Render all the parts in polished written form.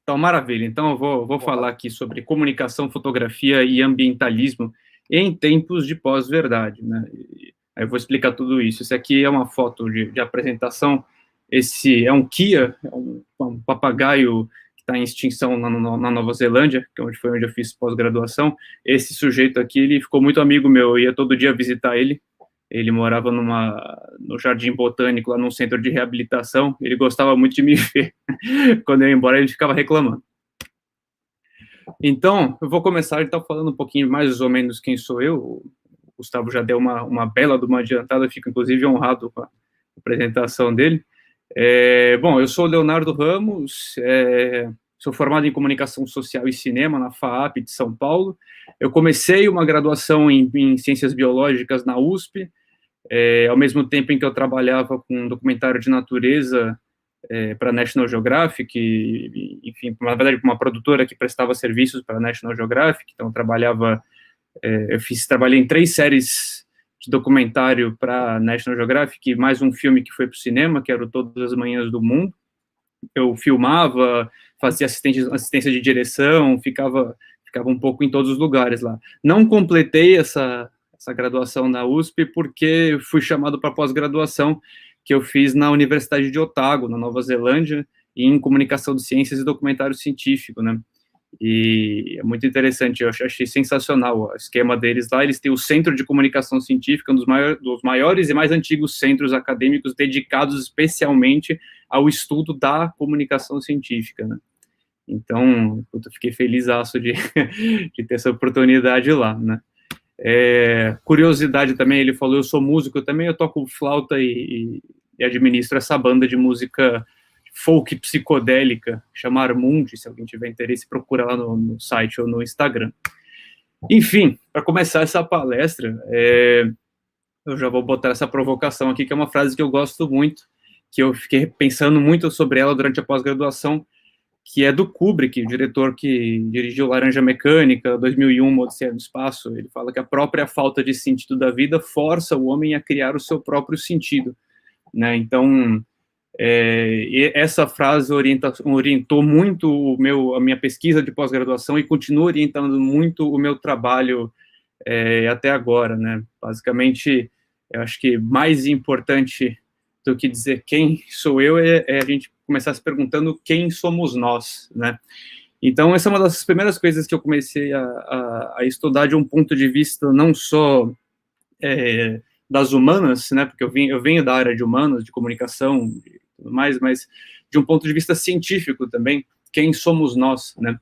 Então, maravilha. Então, eu vou falar aqui sobre comunicação, fotografia e ambientalismo em tempos de pós-verdade, né? Aí eu vou explicar tudo isso. Esse aqui é uma foto de apresentação. Esse é um Kia, um papagaio que está em extinção na Nova Zelândia, que foi onde eu fiz pós-graduação. Esse sujeito aqui, ele ficou muito amigo meu. Eu ia todo dia visitar ele. Ele morava no Jardim Botânico, lá num centro de reabilitação. Ele gostava muito de me ver. Quando eu ia embora, ele ficava reclamando. Então, eu vou começar então falando um pouquinho mais ou menos quem sou eu. O Gustavo já deu uma bela de uma adiantada, eu fico inclusive honrado com a apresentação dele. Bom, eu sou Leonardo Ramos, sou formado em Comunicação Social e Cinema na FAAP de São Paulo. Eu comecei uma graduação em Ciências Biológicas na USP, ao mesmo tempo em que eu trabalhava com um documentário de natureza para a National Geographic, enfim, na verdade, uma produtora que prestava serviços para a National Geographic. Então, trabalhei em 3 séries de documentário para a National Geographic, mais um filme que foi para o cinema, que era o Todas as Manhãs do Mundo. Eu filmava, fazia assistência de direção, ficava um pouco em todos os lugares lá. Não completei essa graduação na USP porque fui chamado para pós-graduação que eu fiz na Universidade de Otago, na Nova Zelândia, em comunicação de ciências e documentário científico, né? E é muito interessante, eu achei sensacional o esquema deles lá. Eles têm o Centro de Comunicação Científica, um dos maiores e mais antigos centros acadêmicos dedicados especialmente ao estudo da comunicação científica, né? Então, eu fiquei felizaço de ter essa oportunidade lá, né? Curiosidade também, ele falou, eu sou músico também, eu toco flauta e administro essa banda de música folk psicodélica, chama Armundi. Se alguém tiver interesse, procura lá no site ou no Instagram. Enfim, para começar essa palestra, eu já vou botar essa provocação aqui, que é uma frase que eu gosto muito, que eu fiquei pensando muito sobre ela durante a pós-graduação, que é do Kubrick, o diretor que dirigiu Laranja Mecânica, 2001, Odisseia no Espaço. Ele fala que a própria falta de sentido da vida força o homem a criar o seu próprio sentido, né? Então, essa frase orientou muito a minha pesquisa de pós-graduação e continua orientando muito o meu trabalho até agora, né? Basicamente, eu acho que mais importante do que dizer quem sou eu é a gente começar se perguntando quem somos nós, né? Então, essa é uma das primeiras coisas que eu comecei a estudar de um ponto de vista não só das humanas, né? Porque eu venho da área de humanas, de comunicação e tudo mais, mas de um ponto de vista científico também, quem somos nós, né?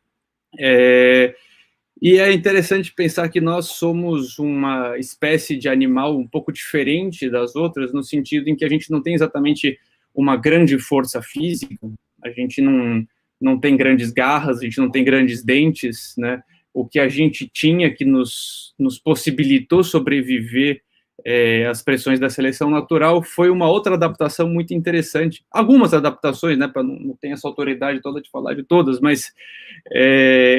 E é interessante pensar que nós somos uma espécie de animal um pouco diferente das outras, no sentido em que a gente não tem exatamente uma grande força física, a gente não tem grandes garras, a gente não tem grandes dentes, né? O que a gente tinha que nos possibilitou sobreviver às pressões da seleção natural foi uma outra adaptação muito interessante. Algumas adaptações, né? Não tenho essa autoridade toda de falar de todas, mas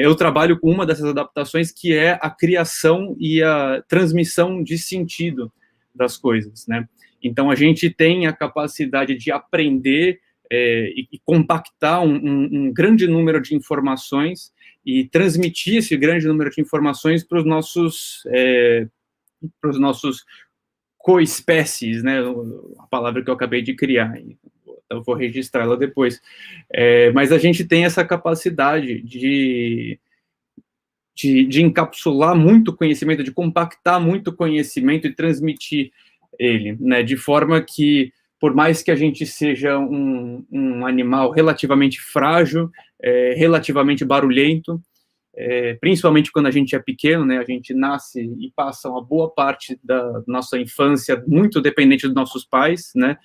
eu trabalho com uma dessas adaptações, que é a criação e a transmissão de sentido das coisas, né? Então, a gente tem a capacidade de aprender e compactar um grande número de informações e transmitir esse grande número de informações para os nossos coespécies, né? A palavra que eu acabei de criar. Eu vou registrá-la depois. Mas a gente tem essa capacidade de encapsular muito conhecimento, de compactar muito conhecimento e transmitir ele, né? De forma que, por mais que a gente seja um animal relativamente frágil, relativamente barulhento, principalmente quando a gente é pequeno, né? A gente nasce e passa uma boa parte da nossa infância muito dependente dos nossos pais, né?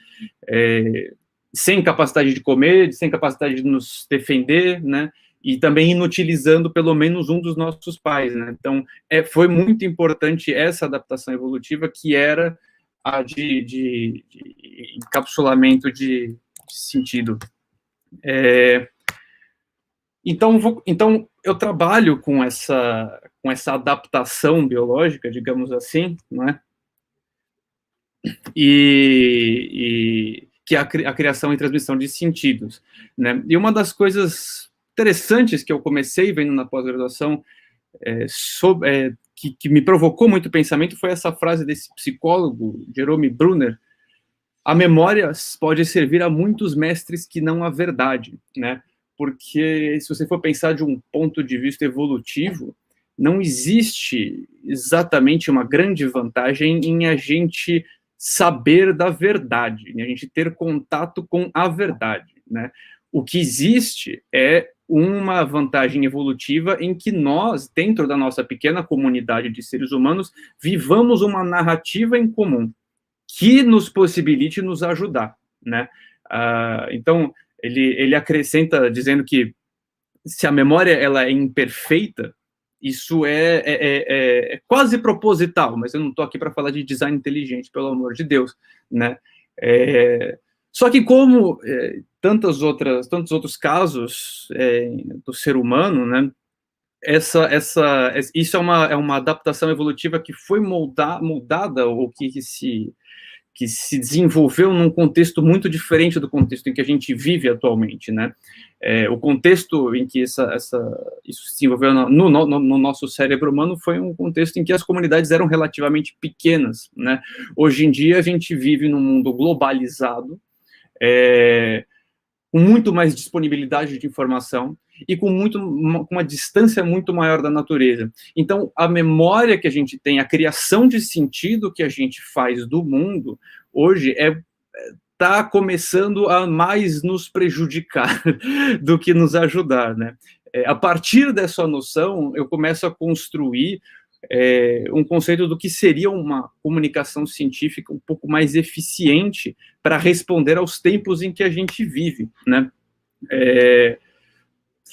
Sem capacidade de comer, sem capacidade de nos defender, né? E também inutilizando pelo menos um dos nossos pais, né? Então, foi muito importante essa adaptação evolutiva, que era a de encapsulamento de sentido. Então, eu trabalho com essa adaptação biológica, digamos assim, né? E que é a criação e transmissão de sentidos, né? E uma das coisas interessantes que eu comecei vendo na pós-graduação, que me provocou muito pensamento, foi essa frase desse psicólogo, Jerome Brunner: a memória pode servir a muitos mestres que não a verdade, né? Porque se você for pensar de um ponto de vista evolutivo, não existe exatamente uma grande vantagem em a gente saber da verdade, em a gente ter contato com a verdade, né? O que existe é uma vantagem evolutiva em que nós, dentro da nossa pequena comunidade de seres humanos, vivamos uma narrativa em comum que nos possibilite nos ajudar, né? Então, ele acrescenta dizendo que se a memória ela é imperfeita, isso é quase proposital, mas eu não estou aqui para falar de design inteligente, pelo amor de Deus, né? Só que como tantos outros casos do ser humano, né? Isso é uma adaptação evolutiva que foi moldada ou que se desenvolveu num contexto muito diferente do contexto em que a gente vive atualmente, né? O contexto em que isso se desenvolveu no nosso cérebro humano foi um contexto em que as comunidades eram relativamente pequenas, né? Hoje em dia a gente vive num mundo globalizado, com muito mais disponibilidade de informação e com uma distância muito maior da natureza. Então, a memória que a gente tem, a criação de sentido que a gente faz do mundo, hoje, está começando a mais nos prejudicar do que nos ajudar, né? A partir dessa noção, eu começo a construir um conceito do que seria uma comunicação científica um pouco mais eficiente para responder aos tempos em que a gente vive, né?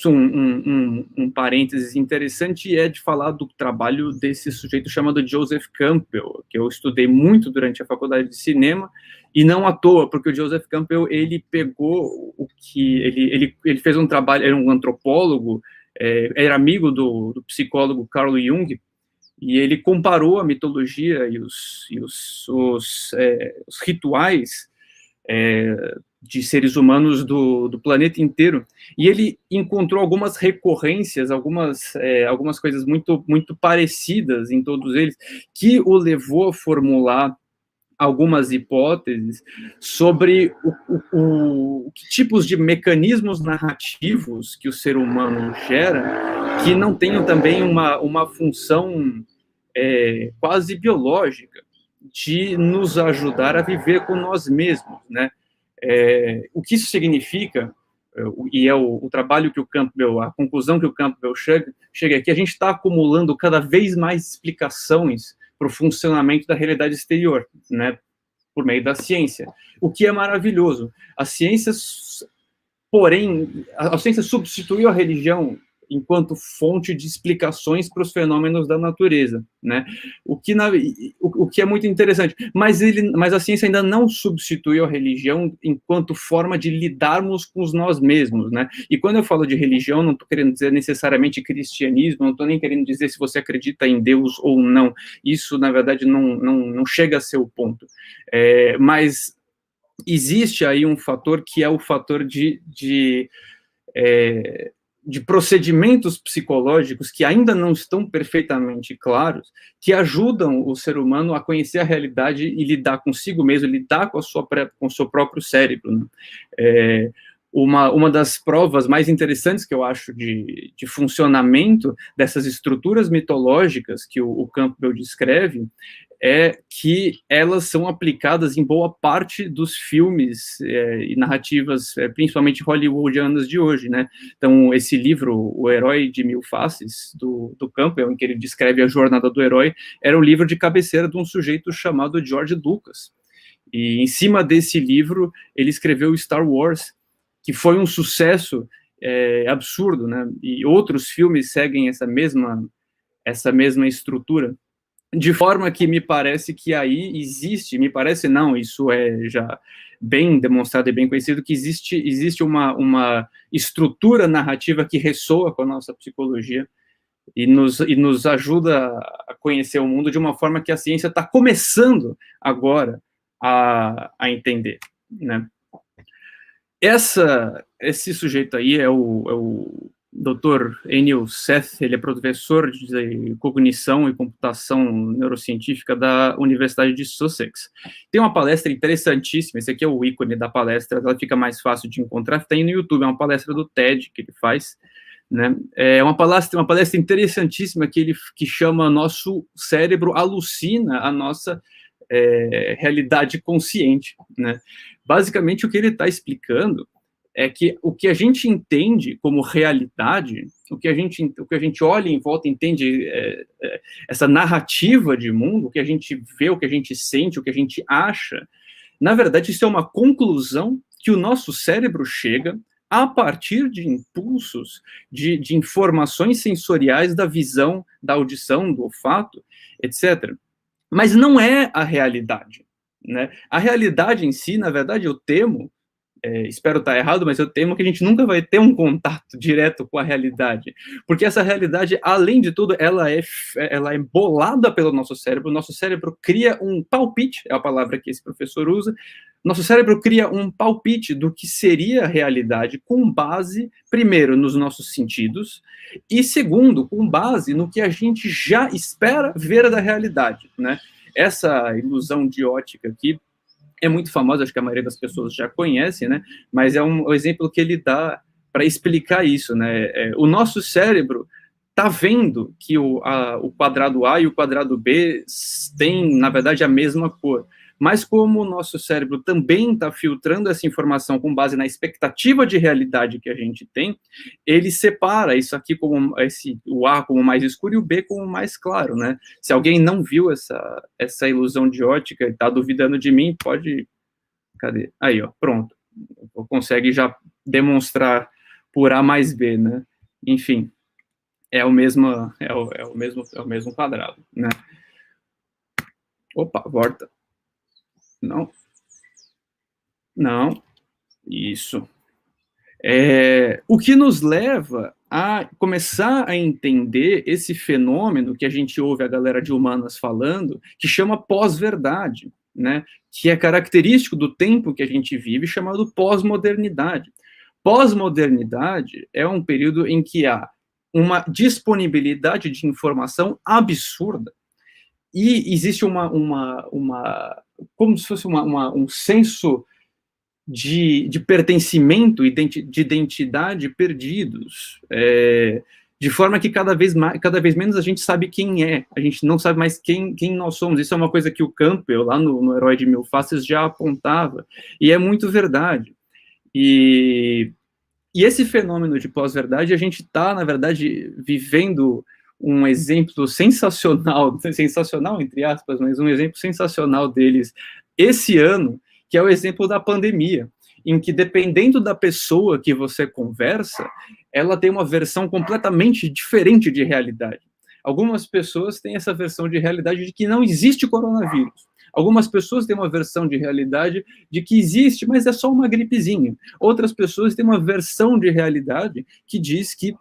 Um parênteses interessante é de falar do trabalho desse sujeito chamado Joseph Campbell, que eu estudei muito durante a faculdade de cinema, e não à toa, porque o Joseph Campbell, ele pegou o que... Ele fez um trabalho, era um antropólogo, era amigo do psicólogo Carl Jung, e ele comparou a mitologia e os rituais de seres humanos do planeta inteiro, e ele encontrou algumas recorrências, algumas coisas muito, muito parecidas em todos eles, que o levou a formular algumas hipóteses sobre que tipos de mecanismos narrativos que o ser humano gera que não tenham também uma função quase biológica de nos ajudar a viver com nós mesmos, né? O que isso significa, e é o trabalho que o Campbell, a conclusão que o Campbell chega é que a gente está acumulando cada vez mais explicações para o funcionamento da realidade exterior, né, por meio da ciência, o que é maravilhoso. A ciência substituiu a religião enquanto fonte de explicações para os fenômenos da natureza, né? O que é muito interessante. Mas a ciência ainda não substituiu a religião enquanto forma de lidarmos com nós mesmos, né? E quando eu falo de religião, não estou querendo dizer necessariamente cristianismo, não estou nem querendo dizer se você acredita em Deus ou não. Isso, na verdade, não chega a ser o ponto. Mas existe aí um fator que é o fator de procedimentos psicológicos que ainda não estão perfeitamente claros, que ajudam o ser humano a conhecer a realidade e lidar consigo mesmo, lidar com o seu próprio cérebro, né? Uma das provas mais interessantes que eu acho de funcionamento dessas estruturas mitológicas que o Campbell descreve é que elas são aplicadas em boa parte dos filmes e narrativas, principalmente hollywoodianas de hoje, né? Então, esse livro, O Herói de Mil Faces, do Campbell, em que ele descreve a jornada do herói, era o livro de cabeceira de um sujeito chamado George Lucas. E em cima desse livro, ele escreveu Star Wars, que foi um sucesso absurdo, né? E outros filmes seguem essa mesma estrutura. De forma que me parece que aí existe, me parece não, isso é já bem demonstrado e bem conhecido, que existe uma estrutura narrativa que ressoa com a nossa psicologia e nos ajuda a conhecer o mundo de uma forma que a ciência está começando agora a entender, né? Esse sujeito aí é o Dr. Anil Seth, ele é professor de cognição e computação neurocientífica da Universidade de Sussex. Tem uma palestra interessantíssima, esse aqui é o ícone da palestra, ela fica mais fácil de encontrar, tem no YouTube, é uma palestra do TED que ele faz, né? É uma palestra interessantíssima que chama Nosso Cérebro Alucina a Nossa realidade consciente, né? Basicamente, o que ele está explicando é que o que a gente entende como realidade, o que a gente olha em volta, entende essa narrativa de mundo, o que a gente vê, o que a gente sente, o que a gente acha, na verdade, isso é uma conclusão que o nosso cérebro chega a partir de impulsos, de informações sensoriais da visão, da audição, do olfato, etc. Mas não é a realidade, né? A realidade em si, na verdade, eu temo, espero estar errado, mas eu temo que a gente nunca vai ter um contato direto com a realidade, porque essa realidade, além de tudo, ela é bolada pelo nosso cérebro cria um palpite, é a palavra que esse professor usa, nosso cérebro cria um palpite do que seria a realidade com base, primeiro, nos nossos sentidos, e segundo, com base no que a gente já espera ver da realidade, né? Essa ilusão de ótica aqui é muito famosa, acho que a maioria das pessoas já conhece, né? Mas é um exemplo que ele dá para explicar isso, né? O nosso cérebro está vendo que o quadrado A e o quadrado B têm, na verdade, a mesma cor. Mas como o nosso cérebro também está filtrando essa informação com base na expectativa de realidade que a gente tem, ele separa isso aqui como o A como mais escuro e o B como mais claro, né? Se alguém não viu essa ilusão de ótica e está duvidando de mim, pode... Cadê? Aí, ó, pronto. Consegue já demonstrar por A mais B, né? Enfim, é o mesmo quadrado, né? Opa, volta. Não, isso. O que nos leva a começar a entender esse fenômeno que a gente ouve a galera de humanas falando, que chama pós-verdade, né? Que é característico do tempo que a gente vive, chamado pós-modernidade. Pós-modernidade é um período em que há uma disponibilidade de informação absurda, e existe como se fosse um senso de pertencimento e de identidade perdidos, de forma que cada vez menos a gente sabe quem é, a gente não sabe mais quem nós somos. Isso é uma coisa que o Campbell, lá no Herói de Mil Faces, já apontava, e é muito verdade. E esse fenômeno de pós-verdade, a gente está, na verdade, vivendo um exemplo sensacional, entre aspas, mas um exemplo sensacional deles esse ano, que é o exemplo da pandemia, em que, dependendo da pessoa que você conversa, ela tem uma versão completamente diferente de realidade. Algumas pessoas têm essa versão de realidade de que não existe coronavírus. Algumas pessoas têm uma versão de realidade de que existe, mas é só uma gripezinha. Outras pessoas têm uma versão de realidade que diz que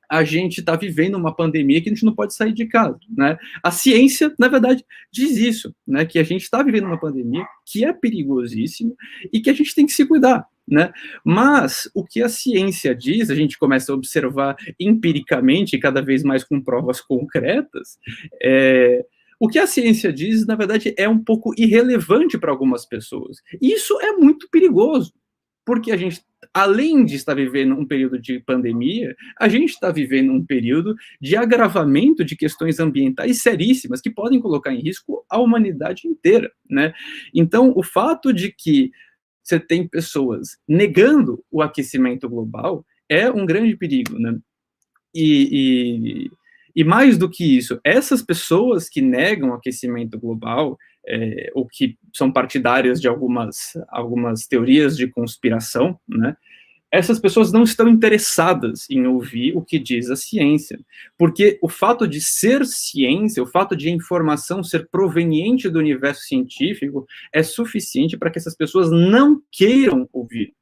a gente está vivendo uma pandemia que a gente não pode sair de casa, né? A ciência, na verdade, diz isso, né? Que a gente está vivendo uma pandemia que é perigosíssima e que a gente tem que se cuidar, né? Mas o que a ciência diz, a gente começa a observar empiricamente, cada vez mais com provas concretas, o que a ciência diz, na verdade, é um pouco irrelevante para algumas pessoas. E isso é muito perigoso, porque a gente, além de estar vivendo um período de pandemia, a gente está vivendo um período de agravamento de questões ambientais seríssimas que podem colocar em risco a humanidade inteira, né? Então, o fato de que você tem pessoas negando o aquecimento global é um grande perigo, né? E mais do que isso, essas pessoas que negam o aquecimento global, ou que são partidárias de algumas teorias de conspiração, né? Essas pessoas não estão interessadas em ouvir o que diz a ciência, porque o fato de ser ciência, o fato de a informação ser proveniente do universo científico é suficiente para que essas pessoas não queiram ouvir,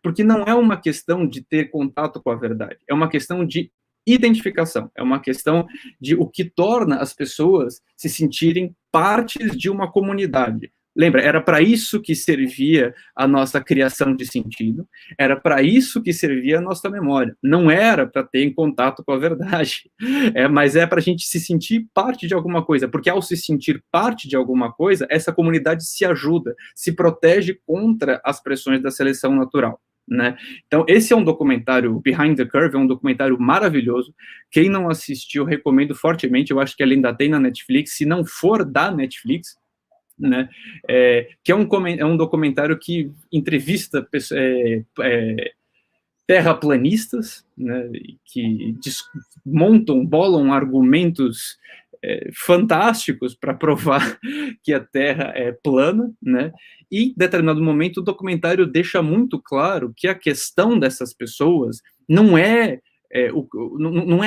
porque não é uma questão de ter contato com a verdade, é uma questão de identificação, é uma questão de o que torna as pessoas se sentirem partes de uma comunidade, Lembra, era para isso que servia a nossa criação de sentido, era para isso que servia a nossa memória. Não era para ter em contato com a verdade, mas é para a gente se sentir parte de alguma coisa, porque ao se sentir parte de alguma coisa, essa comunidade se ajuda, se protege contra as pressões da seleção natural. Né? Então, esse é um documentário, Behind the Curve, é um documentário maravilhoso. Quem não assistiu, recomendo fortemente. Eu acho que ele ainda tem na Netflix. Se não for da Netflix, né? Que é um documentário que entrevista terraplanistas, né? Que bolam argumentos fantásticos para provar que a Terra é plana, né? E, em determinado momento, o documentário deixa muito claro que a questão dessas pessoas não é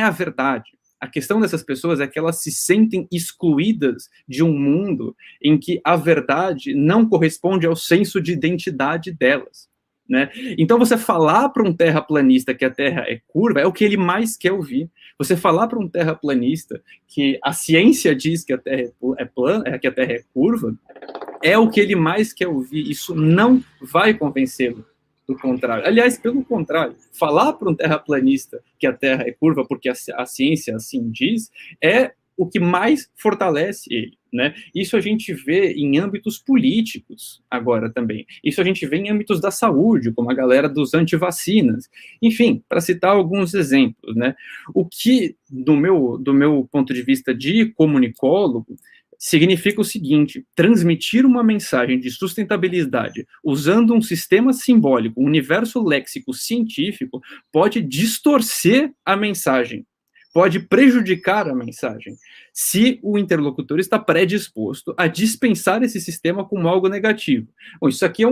a verdade. A questão dessas pessoas é que elas se sentem excluídas de um mundo em que a verdade não corresponde ao senso de identidade delas. Né? Então, você falar para um terraplanista que a Terra é curva é o que ele mais quer ouvir. Você falar para um terraplanista que a ciência diz que a Terra é plana, que a Terra é curva, é o que ele mais quer ouvir. Isso não vai convencê-lo do contrário. Aliás, pelo contrário, falar para um terraplanista que a Terra é curva porque a ciência assim diz, é o que mais fortalece ele. Né? Isso a gente vê em âmbitos políticos agora também. Isso a gente vê em âmbitos da saúde, como a galera dos antivacinas. Enfim, para citar alguns exemplos. Né? O que, do meu ponto de vista de comunicólogo, significa o seguinte: transmitir uma mensagem de sustentabilidade usando um sistema simbólico, um universo léxico científico, pode distorcer a mensagem, pode prejudicar a mensagem, se o interlocutor está predisposto a dispensar esse sistema como algo negativo. Bom, isso aqui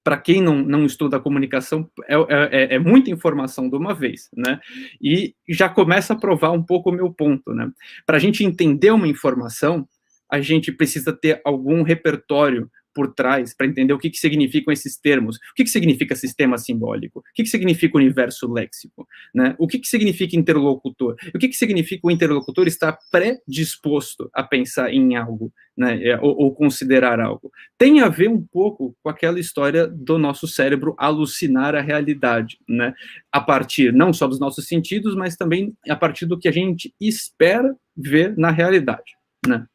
para quem não estuda a comunicação, é muita informação de uma vez, né? E já começa a provar um pouco o meu ponto, né? Para a gente entender uma informação, a gente precisa ter algum repertório por trás para entender o que significam esses termos. O que significa sistema simbólico? O que significa universo léxico? Né? O que significa interlocutor? O que significa o interlocutor estar predisposto a pensar em algo, né? ou considerar algo? Tem a ver um pouco com aquela história do nosso cérebro alucinar a realidade, né? A partir não só dos nossos sentidos, mas também a partir do que a gente espera ver na realidade, né?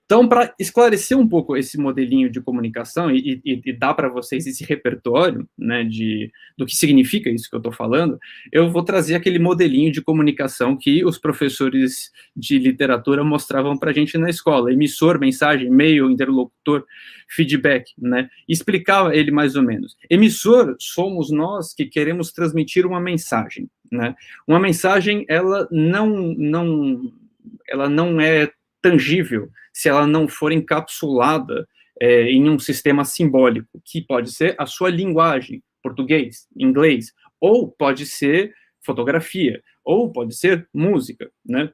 Então, para esclarecer um pouco esse modelinho de comunicação e dar para vocês esse repertório, né, do que significa isso que eu estou falando, eu vou trazer aquele modelinho de comunicação que os professores de literatura mostravam para a gente na escola: emissor, mensagem, e-mail, interlocutor, feedback, né? Explicava ele mais ou menos. Emissor somos nós que queremos transmitir uma mensagem, né? Uma mensagem, ela não é tangível se ela não for encapsulada em um sistema simbólico, que pode ser a sua linguagem, português, inglês, ou pode ser fotografia, ou pode ser música, né?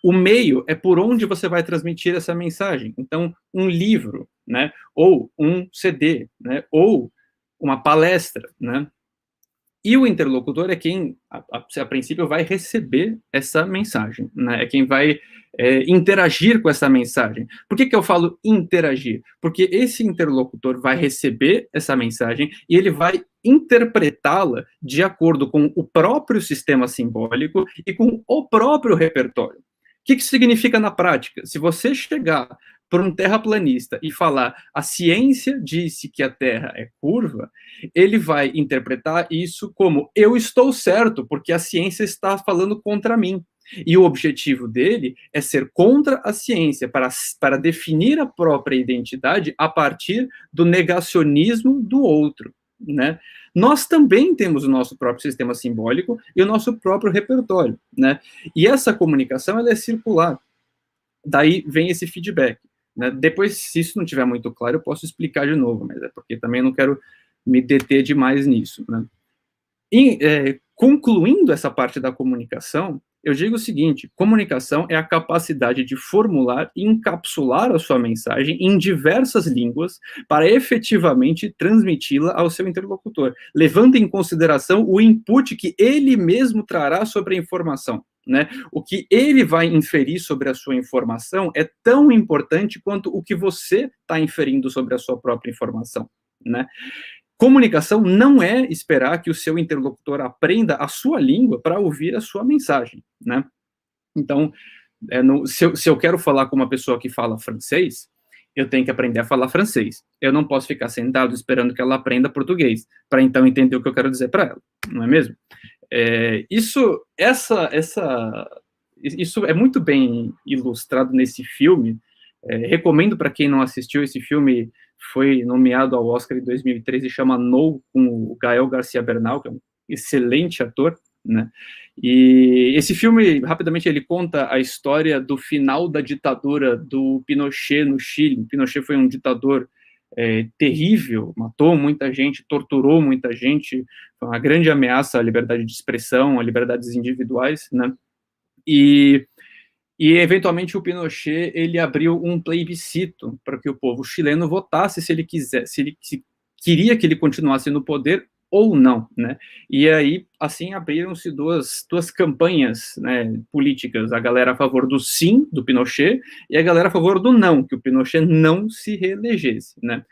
O meio é por onde você vai transmitir essa mensagem. Então, um livro, né? Ou um CD, né? Ou uma palestra, né? E o interlocutor é quem, a princípio, vai receber essa mensagem, né? É quem vai interagir com essa mensagem. Por que eu falo interagir? Porque esse interlocutor vai receber essa mensagem e ele vai interpretá-la de acordo com o próprio sistema simbólico e com o próprio repertório. O que significa na prática? Se você chegar para um terraplanista e falar a ciência disse que a Terra é curva, ele vai interpretar isso como eu estou certo, porque a ciência está falando contra mim. E o objetivo dele é ser contra a ciência, para definir a própria identidade a partir do negacionismo do outro, né? Nós também temos o nosso próprio sistema simbólico e o nosso próprio repertório, né? E essa comunicação, ela é circular. Daí vem esse feedback, né? Depois, se isso não estiver muito claro, eu posso explicar de novo, mas é porque também não quero me deter demais nisso, né? E, concluindo essa parte da comunicação, eu digo o seguinte: comunicação é a capacidade de formular e encapsular a sua mensagem em diversas línguas para efetivamente transmiti-la ao seu interlocutor, levando em consideração o input que ele mesmo trará sobre a informação. né? O que ele vai inferir sobre a sua informação é tão importante quanto o que você está inferindo sobre a sua própria informação, né? Comunicação não é esperar que o seu interlocutor aprenda a sua língua para ouvir a sua mensagem, né? Então, se eu quero falar com uma pessoa que fala francês, eu tenho que aprender a falar francês. Eu não posso ficar sentado esperando que ela aprenda português, para então entender o que eu quero dizer para ela, não é mesmo? Isso é muito bem ilustrado nesse filme. Recomendo para quem não assistiu esse filme, foi nomeado ao Oscar em 2013, chama No, com o Gael Garcia Bernal, que é um excelente ator, né? E esse filme, rapidamente, ele conta a história do final da ditadura do Pinochet no Chile. Pinochet foi um ditador terrível, matou muita gente, torturou muita gente, foi uma grande ameaça à liberdade de expressão, a liberdades individuais, né? E eventualmente o Pinochet, ele abriu um plebiscito para que o povo chileno votasse se ele queria que ele continuasse no poder ou não, né? E aí, assim, abriram-se duas campanhas, né, políticas, a galera a favor do sim, do Pinochet, e a galera a favor do não, que o Pinochet não se reelegesse, né?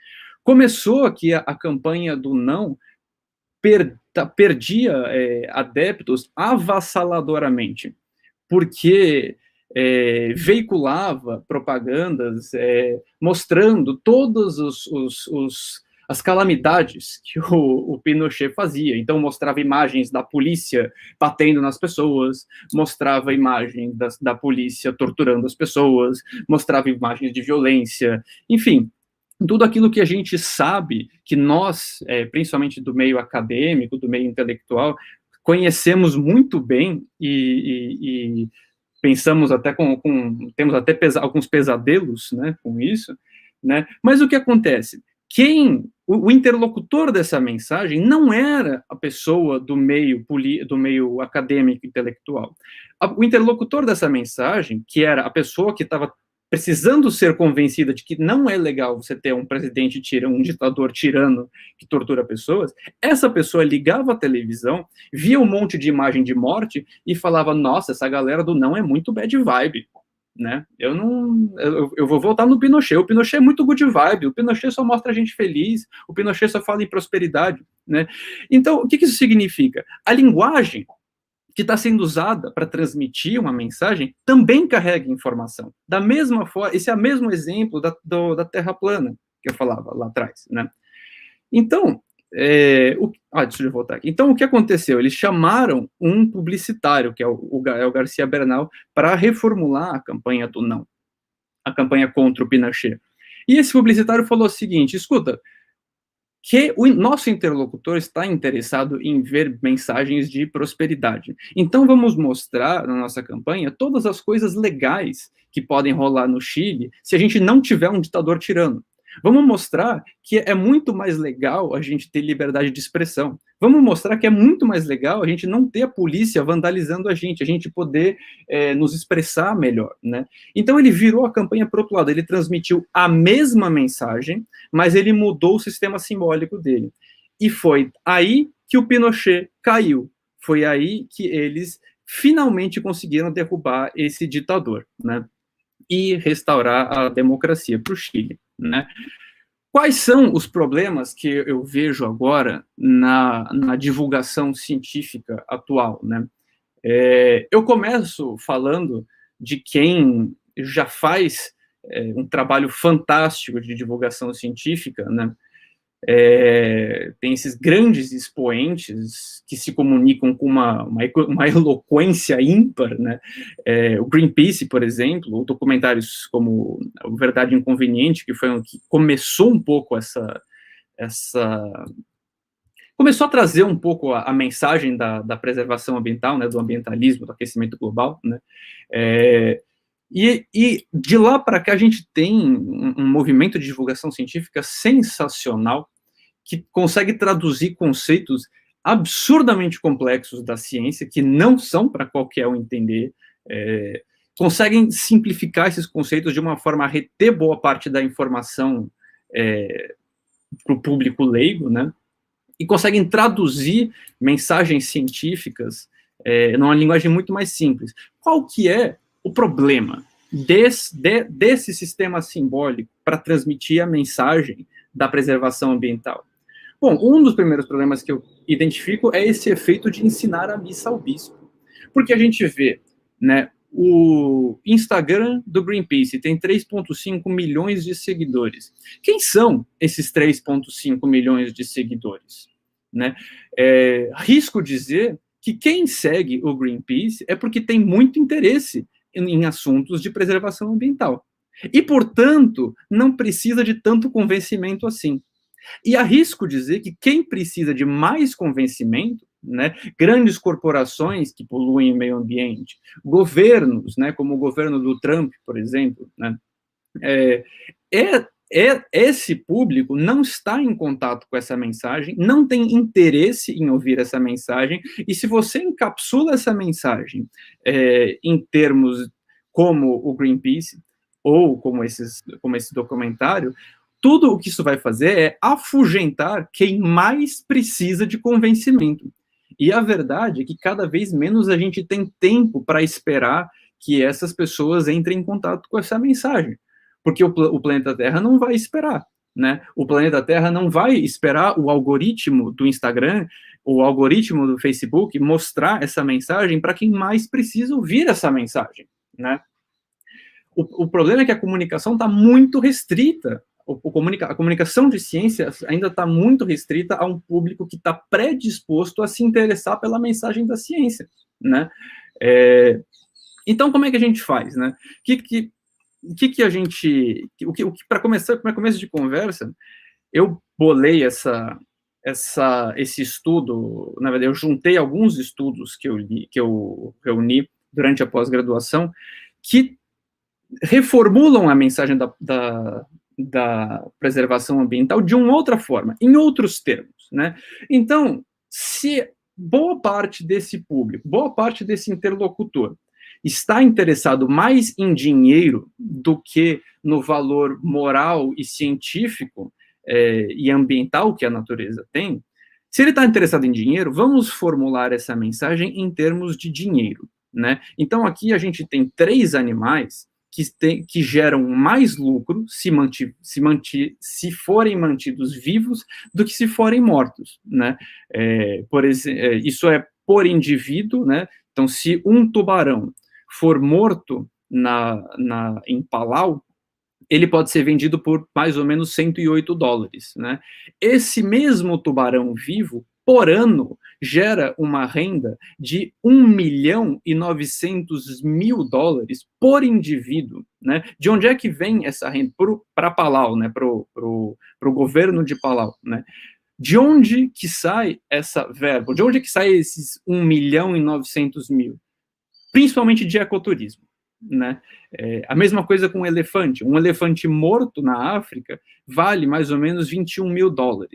Começou aqui a campanha do não, perdia adeptos avassaladoramente, porque veiculava propagandas mostrando todas as calamidades que o Pinochet fazia. Então, mostrava imagens da polícia batendo nas pessoas, mostrava imagens da polícia torturando as pessoas, mostrava imagens de violência, enfim, tudo aquilo que a gente sabe, que nós, principalmente do meio acadêmico, do meio intelectual, conhecemos muito bem e pensamos até temos até alguns pesadelos, né, com isso, né? Mas o que acontece? O interlocutor dessa mensagem não era a pessoa do meio acadêmico intelectual. O interlocutor dessa mensagem, que era a pessoa que estava precisando ser convencida de que não é legal você ter um presidente um ditador tirano que tortura pessoas, essa pessoa ligava a televisão, via um monte de imagem de morte e falava, nossa, essa galera do não é muito bad vibe, né? Eu vou voltar no Pinochet. O Pinochet é muito good vibe, o Pinochet só mostra a gente feliz, o Pinochet só fala em prosperidade, né? Então, o que isso significa? A linguagem que está sendo usada para transmitir uma mensagem também carrega informação. Da mesma forma, esse é o mesmo exemplo da Terra plana que eu falava lá atrás, né? Então, deixa eu voltar aqui. Então, o que aconteceu? Eles chamaram um publicitário, que é o Gael Garcia Bernal, para reformular a campanha do não, a campanha contra o Pinochet. E esse publicitário falou o seguinte, escuta, que o nosso interlocutor está interessado em ver mensagens de prosperidade. Então, vamos mostrar na nossa campanha todas as coisas legais que podem rolar no Chile se a gente não tiver um ditador tirano. Vamos mostrar que é muito mais legal a gente ter liberdade de expressão. Vamos mostrar que é muito mais legal a gente não ter a polícia vandalizando a gente poder nos expressar melhor, né? Então ele virou a campanha para o outro lado, ele transmitiu a mesma mensagem, mas ele mudou o sistema simbólico dele. E foi aí que o Pinochet caiu. Foi aí que eles finalmente conseguiram derrubar esse ditador, né? E restaurar a democracia para o Chile, né? Quais são os problemas que eu vejo agora na divulgação científica atual, né? Eu começo falando de quem já faz um trabalho fantástico de divulgação científica, né? Tem esses grandes expoentes que se comunicam com uma eloquência ímpar, né? O Greenpeace, por exemplo, ou documentários como o Verdade Inconveniente, que foi que começou um pouco começou a trazer um pouco a mensagem da preservação ambiental, né, do ambientalismo, do aquecimento global, né? E de lá para cá a gente tem um movimento de divulgação científica sensacional, que consegue traduzir conceitos absurdamente complexos da ciência, que não são para qualquer um entender, conseguem simplificar esses conceitos de uma forma a reter boa parte da informação para o público leigo, né? E conseguem traduzir mensagens científicas numa linguagem muito mais simples. Qual que é o problema desse sistema simbólico para transmitir a mensagem da preservação ambiental? Bom, um dos primeiros problemas que eu identifico é esse efeito de ensinar a missa ao bispo. Porque a gente vê, né, o Instagram do Greenpeace tem 3,5 milhões de seguidores. Quem são esses 3,5 milhões de seguidores? Né? Risco dizer que quem segue o Greenpeace é porque tem muito interesse em assuntos de preservação ambiental. E, portanto, não precisa de tanto convencimento assim. E arrisco dizer que quem precisa de mais convencimento, né, grandes corporações que poluem o meio ambiente, governos, né, como o governo do Trump, por exemplo, né, esse público não está em contato com essa mensagem, não tem interesse em ouvir essa mensagem, e se você encapsula essa mensagem em termos como o Greenpeace, ou como esse documentário, tudo o que isso vai fazer é afugentar quem mais precisa de convencimento. E a verdade é que cada vez menos a gente tem tempo para esperar que essas pessoas entrem em contato com essa mensagem. Porque o planeta Terra não vai esperar, né? O planeta Terra não vai esperar o algoritmo do Instagram, o algoritmo do Facebook mostrar essa mensagem para quem mais precisa ouvir essa mensagem, né? O problema é que a comunicação está muito restrita. A comunicação de ciências ainda está muito restrita a um público que está predisposto a se interessar pela mensagem da ciência, né? Então, como é que a gente faz, né? Para começo de conversa, eu bolei esse estudo, na verdade, eu juntei alguns estudos que eu reuni durante a pós-graduação, que reformulam a mensagem da preservação ambiental de uma outra forma, em outros termos, né? Então, se boa parte desse público, boa parte desse interlocutor está interessado mais em dinheiro do que no valor moral e científico e ambiental que a natureza tem, se ele está interessado em dinheiro, vamos formular essa mensagem em termos de dinheiro, né? Então, aqui a gente tem 3 animais que geram mais lucro se forem mantidos vivos do que se forem mortos, né? Isso é por indivíduo, né? Então, se um tubarão for morto em Palau, ele pode ser vendido por mais ou menos $108, né? Esse mesmo tubarão vivo, por ano, gera uma renda de $1.900.000 por indivíduo, né? De onde é que vem essa renda? Para Palau, né? Para o governo de Palau, né? De onde que sai essa verba? De onde é que sai esses 1.900.000? Principalmente de ecoturismo, né? A mesma coisa com um elefante morto na África vale mais ou menos $21.000.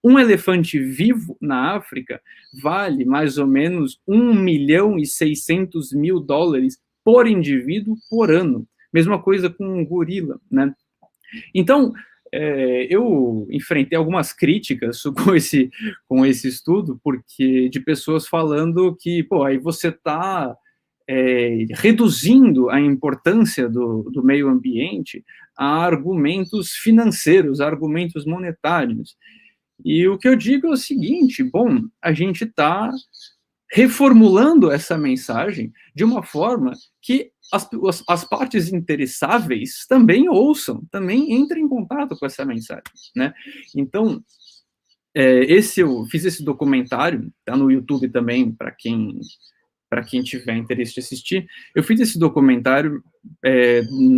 Um elefante vivo na África vale mais ou menos $1.600.000 por indivíduo por ano. Mesma coisa com um gorila, né? Então, eu enfrentei algumas críticas com esse estudo, porque de pessoas falando que, aí você está reduzindo a importância do meio ambiente a argumentos financeiros, a argumentos monetários. E o que eu digo é o seguinte, a gente está reformulando essa mensagem de uma forma que as partes interessáveis também ouçam, também entrem em contato com essa mensagem, né? Então, eu fiz esse documentário, tá no YouTube também, para quem tiver interesse de assistir. Eu fiz esse documentário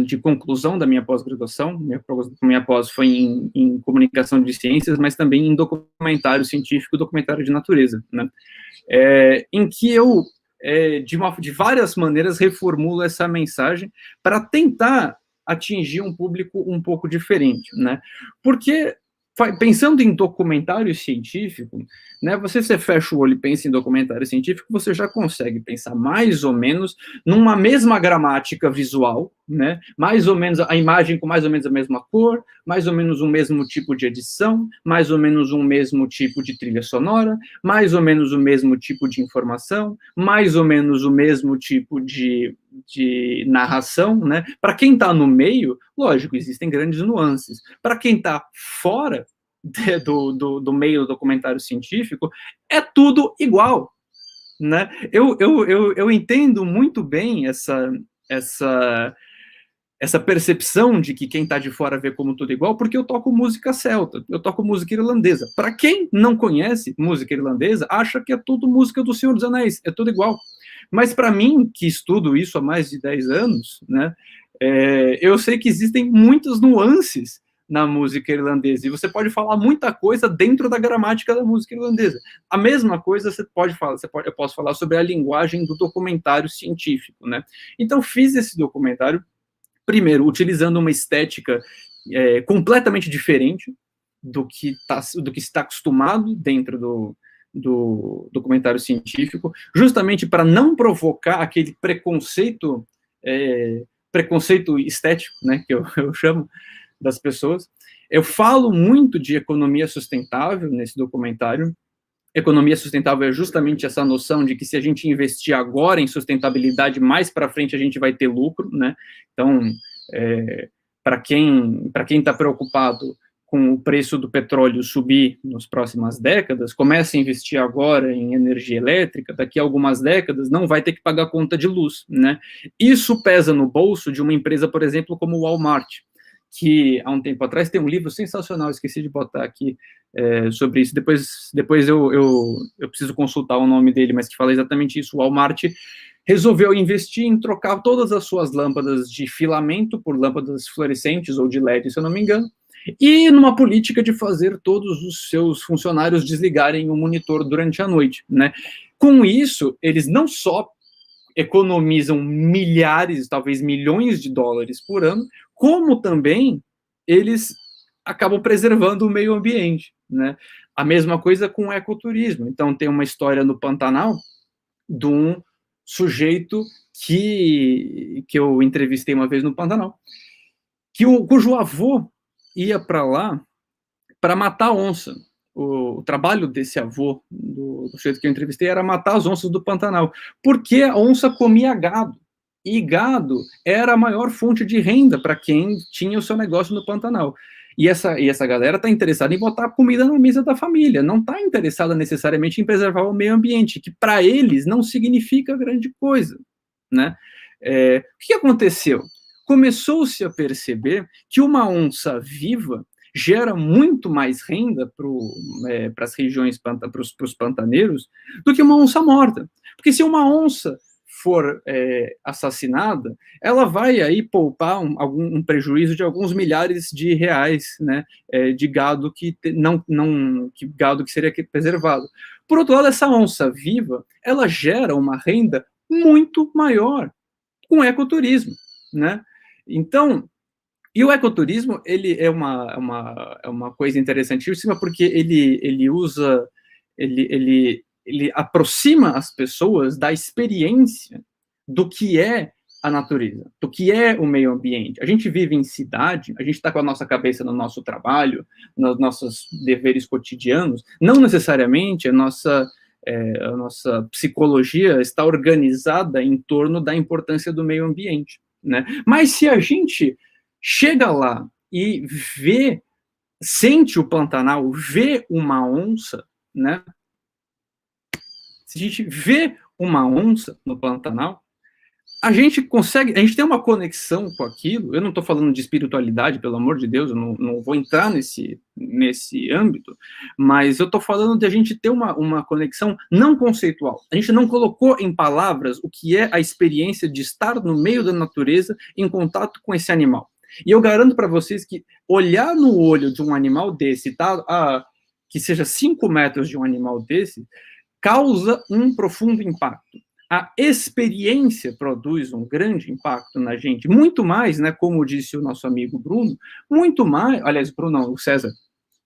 de conclusão da minha pós-graduação. Minha pós foi em comunicação de ciências, mas também em documentário científico, documentário de natureza, né? Em que eu, de várias maneiras, reformulo essa mensagem para tentar atingir um público um pouco diferente, né? Porque, pensando em documentário científico, né, você fecha o olho e pensa em documentário científico, você já consegue pensar mais ou menos numa mesma gramática visual, né? Mais ou menos a imagem com mais ou menos a mesma cor, mais ou menos o mesmo tipo de edição, mais ou menos o mesmo tipo de trilha sonora, mais ou menos o mesmo tipo de informação, mais ou menos o mesmo tipo de narração, né? Para quem está no meio, lógico, existem grandes nuances. Para quem está fora do meio do documentário científico, é tudo igual, né? Eu entendo muito bem essa percepção de que quem está de fora vê como tudo igual, porque eu toco música celta, eu toco música irlandesa. Para quem não conhece música irlandesa, acha que é tudo música do Senhor dos Anéis, é tudo igual. Mas para mim, que estudo isso há mais de 10 anos, né, eu sei que existem muitas nuances na música irlandesa, e você pode falar muita coisa dentro da gramática da música irlandesa. A mesma coisa você pode falar, eu posso falar sobre a linguagem do documentário científico, né? Então fiz esse documentário, primeiro, utilizando uma estética completamente diferente do que está acostumado dentro do documentário científico, justamente para não provocar aquele preconceito estético, né, que eu chamo, das pessoas. Eu falo muito de economia sustentável nesse documentário. Economia sustentável é justamente essa noção de que se a gente investir agora em sustentabilidade, mais para frente a gente vai ter lucro, né? Então, para quem está preocupado com o preço do petróleo subir nas próximas décadas, comece a investir agora em energia elétrica, daqui a algumas décadas não vai ter que pagar conta de luz, né? Isso pesa no bolso de uma empresa, por exemplo, como o Walmart, que há um tempo atrás tem um livro sensacional, esqueci de botar aqui, sobre isso, depois eu preciso consultar o nome dele, mas que fala exatamente isso. O Walmart resolveu investir em trocar todas as suas lâmpadas de filamento por lâmpadas fluorescentes ou de LED, se eu não me engano, e numa política de fazer todos os seus funcionários desligarem o monitor durante a noite, né? Com isso, eles não só economizam milhares, talvez milhões de dólares por ano, como também eles acabam preservando o meio ambiente, né? A mesma coisa com o ecoturismo. Então, tem uma história no Pantanal de um sujeito que eu entrevistei uma vez no Pantanal, cujo avô ia para lá para matar onça. O trabalho desse avô, do sujeito que eu entrevistei, era matar as onças do Pantanal, porque a onça comia gado, e gado era a maior fonte de renda para quem tinha o seu negócio no Pantanal. E essa galera está interessada em botar comida na mesa da família, não está interessada necessariamente em preservar o meio ambiente, que para eles não significa grande coisa, né? O que aconteceu? Começou-se a perceber que uma onça viva gera muito mais renda para as regiões, para os pantaneiros, do que uma onça morta. Porque se uma onça for assassinada, ela vai aí poupar um prejuízo de alguns milhares de reais, né, de gado que gado que seria preservado. Por outro lado, essa onça viva, ela gera uma renda muito maior com ecoturismo, né? Então, e o ecoturismo, ele é uma coisa interessantíssima, porque ele aproxima as pessoas da experiência do que é a natureza, do que é o meio ambiente. A gente vive em cidade, a gente está com a nossa cabeça no nosso trabalho, nos nossos deveres cotidianos, não necessariamente a nossa psicologia está organizada em torno da importância do meio ambiente, né? Mas se a gente chega lá e sente o Pantanal, vê uma onça, né? Se a gente vê uma onça no Pantanal, a gente tem uma conexão com aquilo. Eu não estou falando de espiritualidade, pelo amor de Deus, eu não vou entrar nesse âmbito, mas eu estou falando de a gente ter uma conexão não conceitual. A gente não colocou em palavras o que é a experiência de estar no meio da natureza, em contato com esse animal. E eu garanto para vocês que olhar no olho de um animal desse, que seja 5 metros de um animal desse, causa um profundo impacto. A experiência produz um grande impacto na gente, muito mais, né, como disse o nosso amigo Bruno, muito mais, aliás, Bruno não, o César,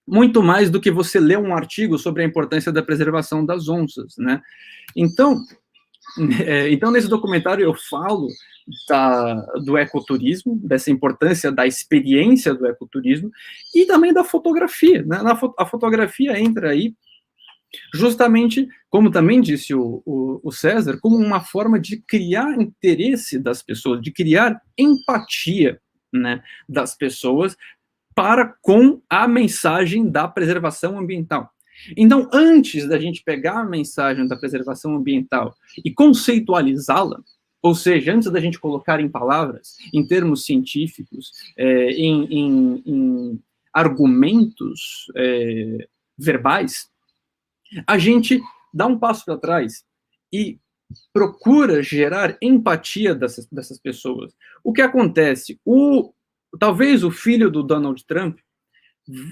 muito mais do que você ler um artigo sobre a importância da preservação das onças, né? Então, Então, nesse documentário eu falo do ecoturismo, dessa importância da experiência do ecoturismo, e também da fotografia, né? A fotografia entra aí justamente, como também disse o César, como uma forma de criar interesse das pessoas, de criar empatia, né, das pessoas para com a mensagem da preservação ambiental. Então, antes da gente pegar a mensagem da preservação ambiental e conceitualizá-la, ou seja, antes da gente colocar em palavras, em termos científicos, em argumentos verbais, a gente dá um passo para trás e procura gerar empatia dessas pessoas. O que acontece? Talvez o filho do Donald Trump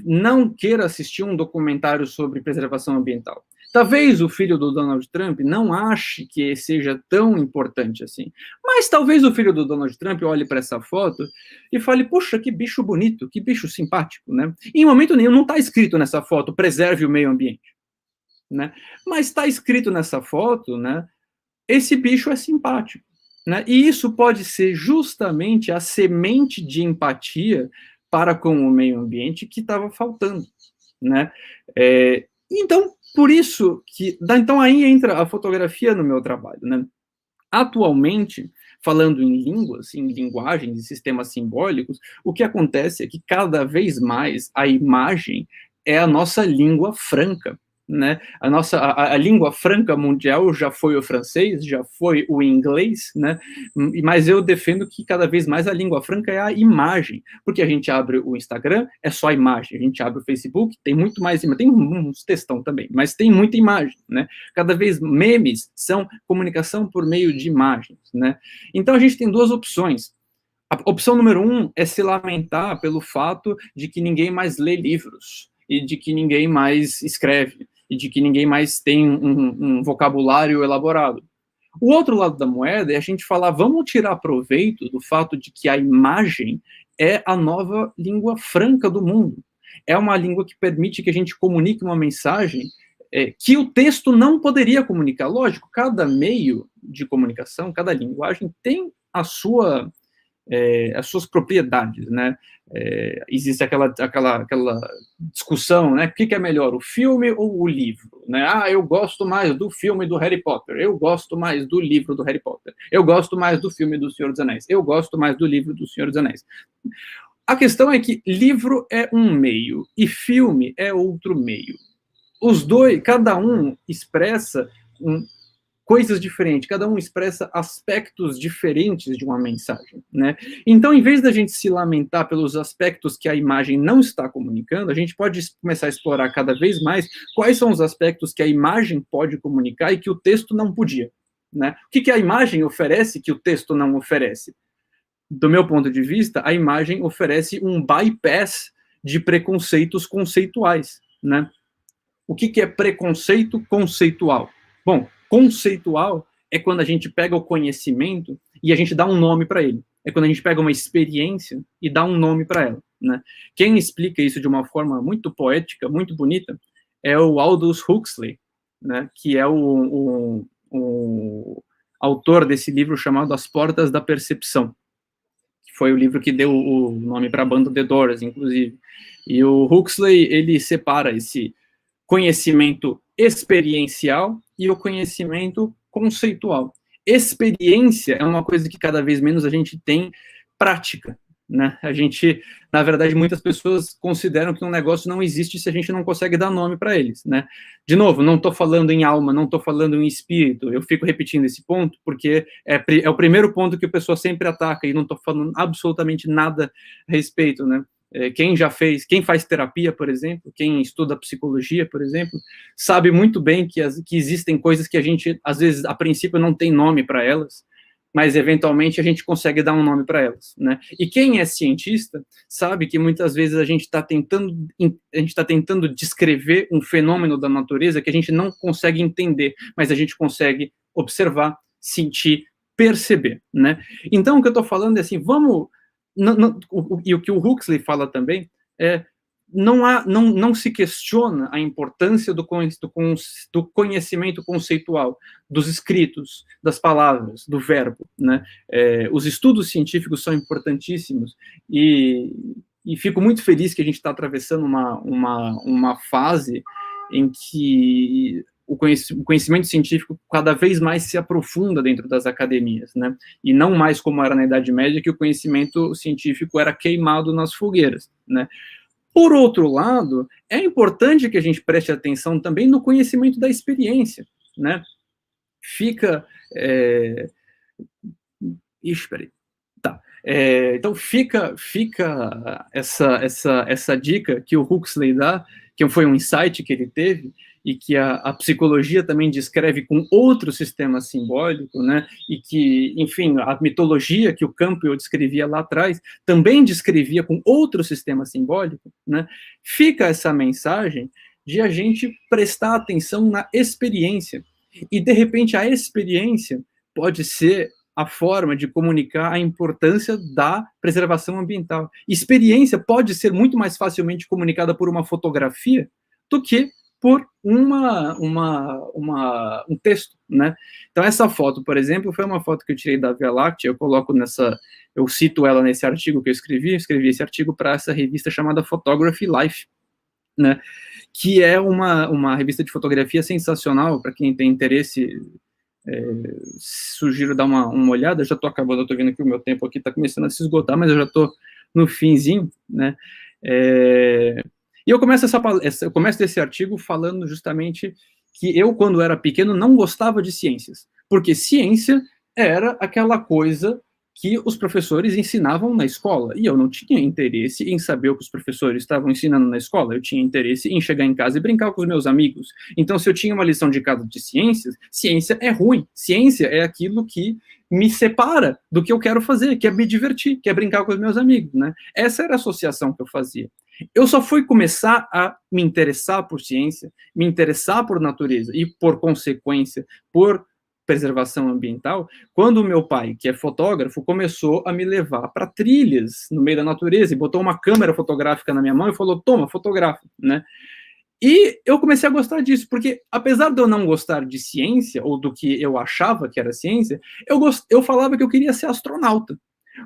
não queira assistir um documentário sobre preservação ambiental. Talvez o filho do Donald Trump não ache que seja tão importante assim. Mas talvez o filho do Donald Trump olhe para essa foto e fale, puxa, que bicho bonito, que bicho simpático, né? E em momento nenhum não está escrito nessa foto, preserve o meio ambiente, né? Mas está escrito nessa foto, né? Esse bicho é simpático, né? E isso pode ser justamente a semente de empatia para com o meio ambiente que estava faltando, né? Então, por isso que... Então, aí entra a fotografia no meu trabalho, né? Atualmente, falando em línguas, em linguagens e sistemas simbólicos, o que acontece é que cada vez mais a imagem é a nossa língua franca, né? A língua franca mundial já foi o francês, já foi o inglês, né? Mas eu defendo que cada vez mais a língua franca é a imagem, porque a gente abre o Instagram, é só imagem, a gente abre o Facebook, tem muito mais imagem, tem uns textão também, mas tem muita imagem, né? Cada vez memes são comunicação por meio de imagens, né? Então a gente tem duas opções. A opção número 1 é se lamentar pelo fato de que ninguém mais lê livros e de que ninguém mais escreve e de que ninguém mais tem um vocabulário elaborado. O outro lado da moeda é a gente falar, vamos tirar proveito do fato de que a imagem é a nova língua franca do mundo. É uma língua que permite que a gente comunique uma mensagem que o texto não poderia comunicar. Lógico, cada meio de comunicação, cada linguagem tem as suas propriedades, né? Existe aquela discussão, né? O que é melhor, o filme ou o livro? Né? Eu gosto mais do filme do Harry Potter, eu gosto mais do livro do Harry Potter, eu gosto mais do filme do Senhor dos Anéis, eu gosto mais do livro do Senhor dos Anéis. A questão é que livro é um meio e filme é outro meio. Os dois, cada um expressa coisas diferentes, cada um expressa aspectos diferentes de uma mensagem, né? Então, em vez da gente se lamentar pelos aspectos que a imagem não está comunicando, a gente pode começar a explorar cada vez mais quais são os aspectos que a imagem pode comunicar e que o texto não podia, né? O que a imagem oferece que o texto não oferece? Do meu ponto de vista, a imagem oferece um bypass de preconceitos conceituais, né? O que é preconceito conceitual? Bom, conceitual é quando a gente pega o conhecimento e a gente dá um nome para ele. É quando a gente pega uma experiência e dá um nome para ela, né? Quem explica isso de uma forma muito poética, muito bonita, é o Aldous Huxley, né? Que é o autor desse livro chamado As Portas da Percepção, que foi o livro que deu o nome para a banda The Doors, inclusive. E o Huxley, ele separa esse conhecimento experiencial e o conhecimento conceitual. Experiência é uma coisa que cada vez menos a gente tem prática, né? A gente, na verdade, muitas pessoas consideram que um negócio não existe se a gente não consegue dar nome para eles, né? De novo, não estou falando em alma, não estou falando em espírito, eu fico repetindo esse ponto porque é o primeiro ponto que a pessoa sempre ataca e não estou falando absolutamente nada a respeito, né? Quem faz terapia, por exemplo, quem estuda psicologia, por exemplo, sabe muito bem que existem coisas que a gente, às vezes, a princípio não tem nome para elas, mas eventualmente a gente consegue dar um nome para elas, né? E quem é cientista sabe que muitas vezes a gente está tentando descrever um fenômeno da natureza que a gente não consegue entender, mas a gente consegue observar, sentir, perceber, né? Então, o que eu estou falando é assim, vamos... e o que o Huxley fala também é, não se questiona a importância do conhecimento conceitual, dos escritos, das palavras, do verbo, né? Os estudos científicos são importantíssimos e fico muito feliz que a gente está atravessando uma fase em que o conhecimento científico cada vez mais se aprofunda dentro das academias, né? E não mais como era na Idade Média, que o conhecimento científico era queimado nas fogueiras, né? Por outro lado, é importante que a gente preste atenção também no conhecimento da experiência, né? Fica... Ixi, peraí. Tá. Então fica essa dica que o Huxley dá, que foi um insight que ele teve, e que a psicologia também descreve com outro sistema simbólico, né? E que, enfim, a mitologia que o Campbell descrevia lá atrás também descrevia com outro sistema simbólico, né? Fica essa mensagem de a gente prestar atenção na experiência. E, de repente, a experiência pode ser a forma de comunicar a importância da preservação ambiental. Experiência pode ser muito mais facilmente comunicada por uma fotografia do que por um texto, né? Então, essa foto, por exemplo, foi uma foto que eu tirei da Via Láctea, eu cito ela nesse artigo que eu escrevi esse artigo para essa revista chamada Photography Life, né? Que é uma revista de fotografia sensacional, para quem tem interesse, sugiro dar uma olhada. Eu já estou acabando, eu estou vendo que o meu tempo aqui está começando a se esgotar, mas eu já estou no finzinho, né? E eu começo esse artigo falando justamente que eu, quando era pequeno, não gostava de ciências, porque ciência era aquela coisa que os professores ensinavam na escola, e eu não tinha interesse em saber o que os professores estavam ensinando na escola, eu tinha interesse em chegar em casa e brincar com os meus amigos. Então, se eu tinha uma lição de casa de ciências, ciência é ruim, ciência é aquilo que me separa do que eu quero fazer, que é me divertir, que é brincar com os meus amigos, né? Essa era a associação que eu fazia. Eu só fui começar a me interessar por ciência, me interessar por natureza e, por consequência, por preservação ambiental, quando o meu pai, que é fotógrafo, começou a me levar para trilhas no meio da natureza e botou uma câmera fotográfica na minha mão e falou, toma, fotografa, né? E eu comecei a gostar disso, porque apesar de eu não gostar de ciência, ou do que eu achava que era ciência, eu falava que eu queria ser astronauta.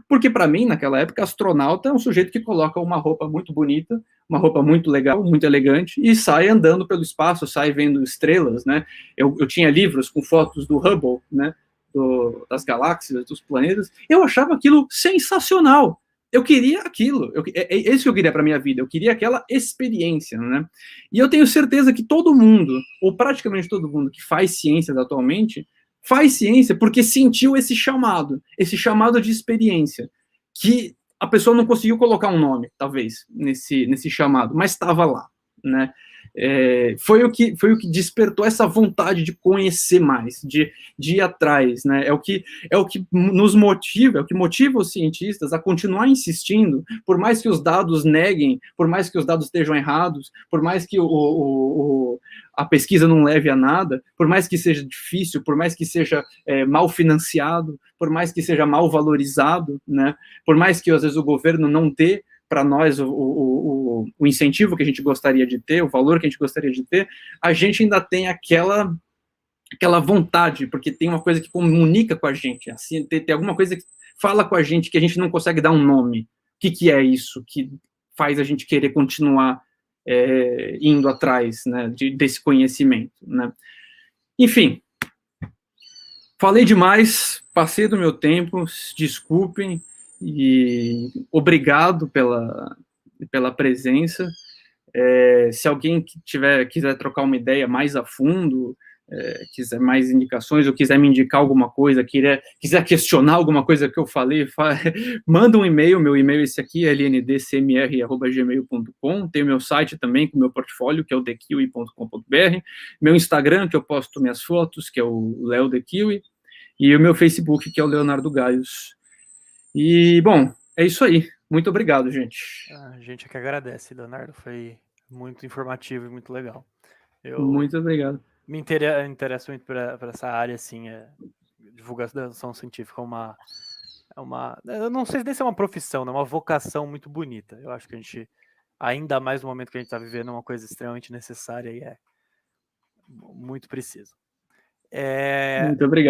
Porque, para mim, naquela época, astronauta é um sujeito que coloca uma roupa muito bonita, uma roupa muito legal, muito elegante, e sai andando pelo espaço, sai vendo estrelas, né? Eu tinha livros com fotos do Hubble, né? Das galáxias, dos planetas. Eu achava aquilo sensacional. Eu queria aquilo. É isso que eu queria para minha vida. Eu queria aquela experiência, né? E eu tenho certeza que todo mundo, ou praticamente todo mundo que faz ciências atualmente, faz ciência porque sentiu esse chamado de experiência, que a pessoa não conseguiu colocar um nome, talvez, nesse chamado, mas estava lá, né? Foi o que despertou essa vontade de conhecer mais, de ir atrás, né? É o que nos motiva, é o que motiva os cientistas a continuar insistindo, por mais que os dados neguem, por mais que os dados estejam errados, por mais que a pesquisa não leve a nada, por mais que seja difícil, por mais que seja mal financiado, por mais que seja mal valorizado, né? Por mais que às vezes o governo não dê para nós o incentivo que a gente gostaria de ter, o valor que a gente gostaria de ter, a gente ainda tem aquela vontade, porque tem uma coisa que comunica com a gente, assim, tem alguma coisa que fala com a gente que a gente não consegue dar um nome. O que é isso que faz a gente querer continuar indo atrás, né, desse conhecimento, né? Enfim, falei demais, passei do meu tempo, desculpem, e obrigado pela presença. Se alguém quiser trocar uma ideia mais a fundo, quiser mais indicações, ou quiser me indicar alguma coisa, quiser questionar alguma coisa que eu falei, manda um e-mail, meu e-mail é esse aqui, lndcmr@gmail.com, tem o meu site também, com o meu portfólio, que é o thekiwi.com.br, meu Instagram, que eu posto minhas fotos, que é o Leo The Kiwi, e o meu Facebook, que é o Leonardo Gaios. E, bom, é isso aí. Muito obrigado, gente. A gente é que agradece, Leonardo. Foi muito informativo e muito legal. Muito obrigado. Me interesso muito por essa área, assim, divulgação científica eu não sei nem se é uma profissão, né? Uma vocação muito bonita. Eu acho que a gente ainda mais no momento que a gente está vivendo, uma coisa extremamente necessária e é muito preciso. Muito obrigado.